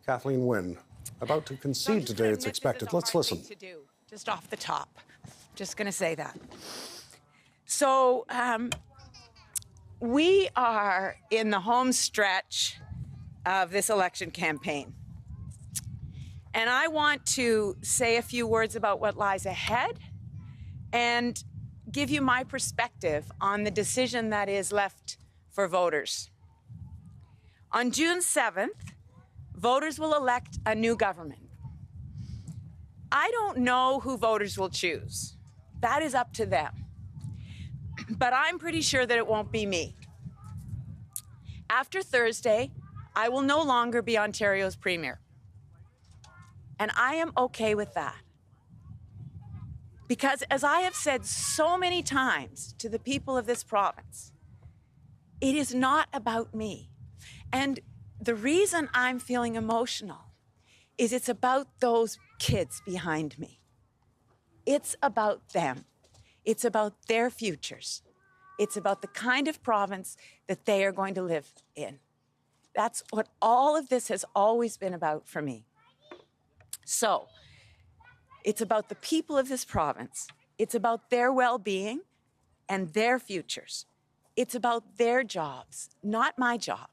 Kathleen Wynne, about to concede today, it's expected. Let's listen. To do, just off the top. Just going to say that. So we are in the home stretch of this election campaign. And I want to say a few words about what lies ahead and give you my perspective on the decision that is left for voters. On June 7th, voters will elect a new government. I don't know who voters will choose. That is up to them. But I'm pretty sure that it won't be me. After Thursday, I will no longer be Ontario's premier. And I am okay with that. Because as I have said so many times to the people of this province, it is not about me. And the reason I'm feeling emotional is it's about those kids behind me. It's about them. It's about their futures. It's about the kind of province that they are going to live in. That's what all of this has always been about for me. So, it's about the people of this province. It's about their well-being and their futures. It's about their jobs, not my job.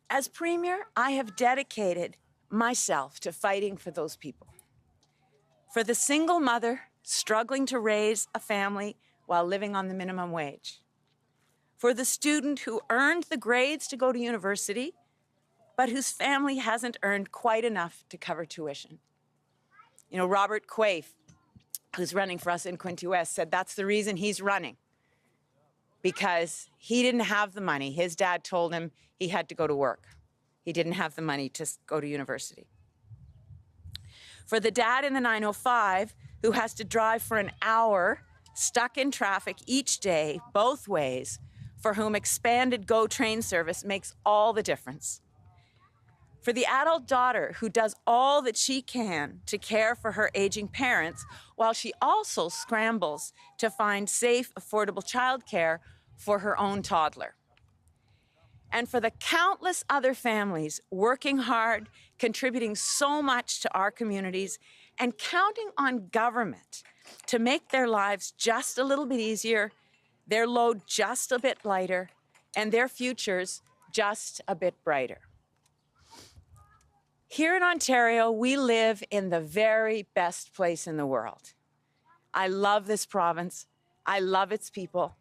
As Premier, I have dedicated myself to fighting for those people. For the single mother struggling to raise a family while living on the minimum wage. For the student who earned the grades to go to university, but whose family hasn't earned quite enough to cover tuition. You know, Robert Quaife, who's running for us in Quinte West, said that's the reason he's running, because he didn't have the money. His dad told him he had to go to work. He didn't have the money to go to university. For the dad in the 905 who has to drive for an hour, stuck in traffic each day, both ways, for whom expanded GO train service makes all the difference. For the adult daughter who does all that she can to care for her aging parents, while she also scrambles to find safe, affordable childcare for her own toddler. And for the countless other families working hard, contributing so much to our communities, and counting on government to make their lives just a little bit easier, their load just a bit lighter, and their futures just a bit brighter. Here in Ontario, we live in the very best place in the world. I love this province. I love its people.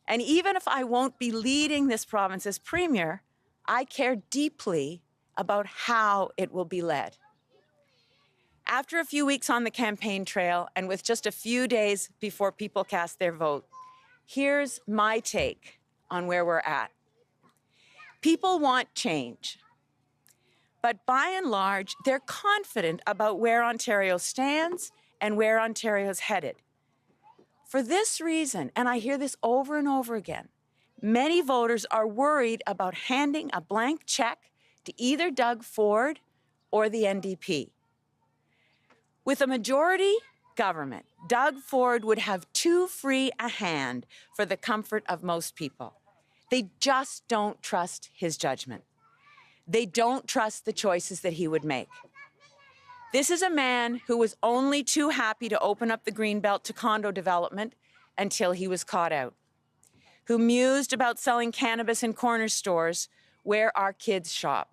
And even if I won't be leading this province as Premier, I care deeply about how it will be led. After a few weeks on the campaign trail, and with just a few days before people cast their vote, here's my take on where we're at. People want change. But by and large, they're confident about where Ontario stands and where Ontario's headed. For this reason, and I hear this over and over again, many voters are worried about handing a blank check to either Doug Ford or the NDP. With a majority government, Doug Ford would have too free a hand for the comfort of most people. They just don't trust his judgment. They don't trust the choices that he would make. This is a man who was only too happy to open up the Greenbelt to condo development until he was caught out, who mused about selling cannabis in corner stores where our kids shop.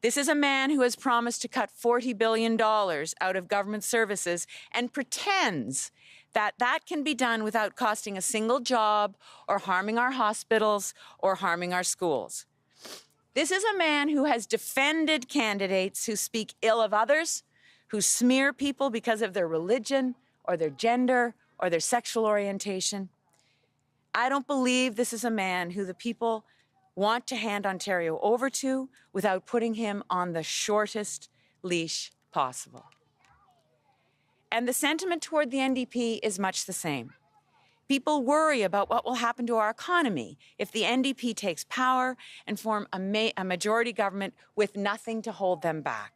This is a man who has promised to cut $40 billion out of government services and pretends that that can be done without costing a single job or harming our hospitals or harming our schools. This is a man who has defended candidates who speak ill of others, who smear people because of their religion or their gender or their sexual orientation. I don't believe this is a man who the people want to hand Ontario over to without putting him on the shortest leash possible. And the sentiment toward the NDP is much the same. People worry about what will happen to our economy if the NDP takes power and form a majority government with nothing to hold them back.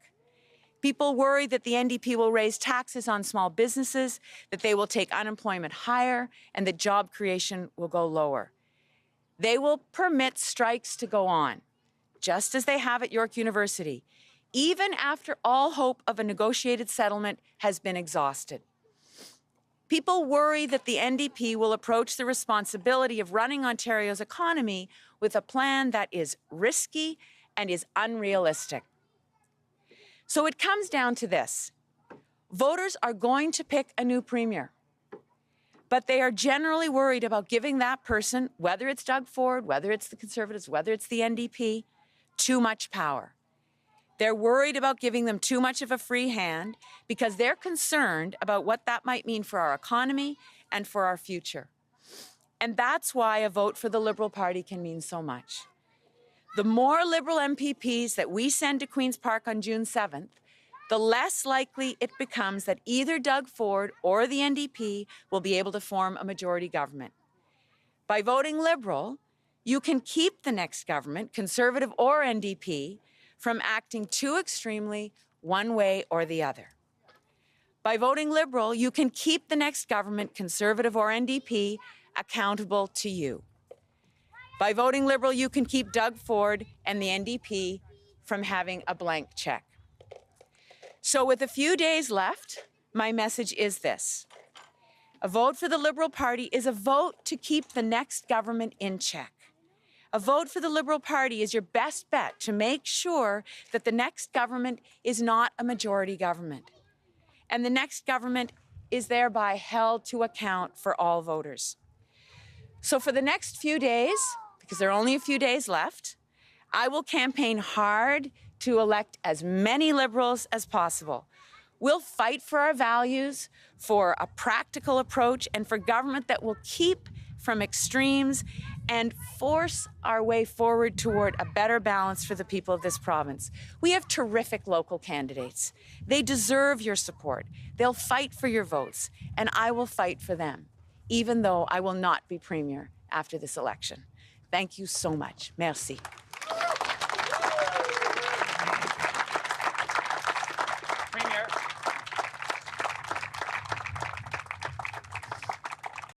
People worry that the NDP will raise taxes on small businesses, that they will take unemployment higher, and that job creation will go lower. They will permit strikes to go on, just as they have at York University, even after all hope of a negotiated settlement has been exhausted. People worry that the NDP will approach the responsibility of running Ontario's economy with a plan that is risky and is unrealistic. So it comes down to this. Voters are going to pick a new premier, but they are generally worried about giving that person, whether it's Doug Ford, whether it's the Conservatives, whether it's the NDP, too much power. They're worried about giving them too much of a free hand because they're concerned about what that might mean for our economy and for our future. And that's why a vote for the Liberal Party can mean so much. The more Liberal MPPs that we send to Queen's Park on June 7th, the less likely it becomes that either Doug Ford or the NDP will be able to form a majority government. By voting Liberal, you can keep the next government, Conservative or NDP, from acting too extremely one way or the other. By voting Liberal, you can keep the next government, Conservative or NDP, accountable to you. By voting Liberal, you can keep Doug Ford and the NDP from having a blank check. So with a few days left, my message is this. A vote for the Liberal Party is a vote to keep the next government in check. A vote for the Liberal Party is your best bet to make sure that the next government is not a majority government. And the next government is thereby held to account for all voters. So for the next few days, because there are only a few days left, I will campaign hard to elect as many Liberals as possible. We'll fight for our values, for a practical approach, and for government that will keep from extremes and force our way forward toward a better balance for the people of this province. We have terrific local candidates. They deserve your support. They'll fight for your votes, and I will fight for them, even though I will not be Premier after this election. Thank you so much. Merci.